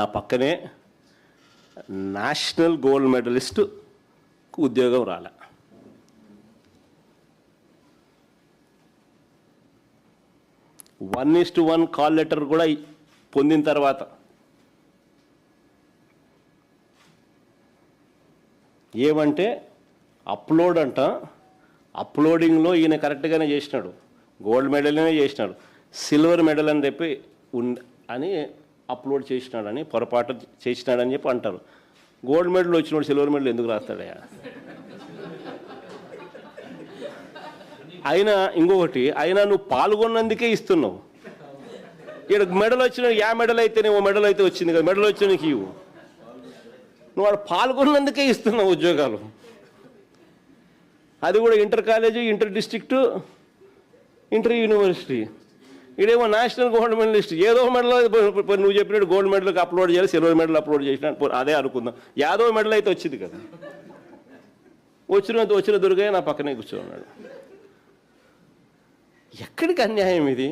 ఆ పక్కనే national gold medallist ఉద్యోగం రాలే. One is to one call letter కూడా పొందిన తర్వాత ఏమంటే అప్లోడ్ అంట, అప్లోడింగ్లో ఈయన కరెక్ట్గానే చేసినాడు, గోల్డ్ మెడల్నే చేసినాడు, సిల్వర్ మెడల్ అని చెప్పి అని అప్లోడ్ చేసినాడని పొరపాటు చేసినాడని చెప్పి అంటారు. గోల్డ్ మెడల్ వచ్చినోడు సిల్వర్ మెడల్ ఎందుకు రాస్తాడయా? అయినా ఇంకొకటి, అయినా నువ్వు పాల్గొన్నందుకే ఇస్తున్నావు. ఇక్కడ మెడల్ వచ్చిన మెడల్ అయితేనే ఓ మెడల్ అయితే వచ్చింది కదా, మెడల్ వచ్చిన నీకు ఇవ్వు. నువ్వు వాడు పాల్గొన్నందుకే ఇస్తున్నావు ఉద్యోగాలు. అది కూడా inter college, inter district, inter university. ఇదేమో నేషనల్ గోల్డ్ మెడలిస్ట్. ఏదో మెడల్ నువ్వు చెప్పినట్టు గోల్డ్ మెడల్కి అప్లోడ్ చేయాలి, సిల్వర్ మెడల్ అప్లోడ్ చేసిన అదే అనుకుందాం. యాదో మెడల్ అయితే వచ్చింది కదా, వచ్చిన దుర్గయ్య నా పక్కనే కూర్చోన్నాడు. ఎక్కడికి అన్యాయం ఇది?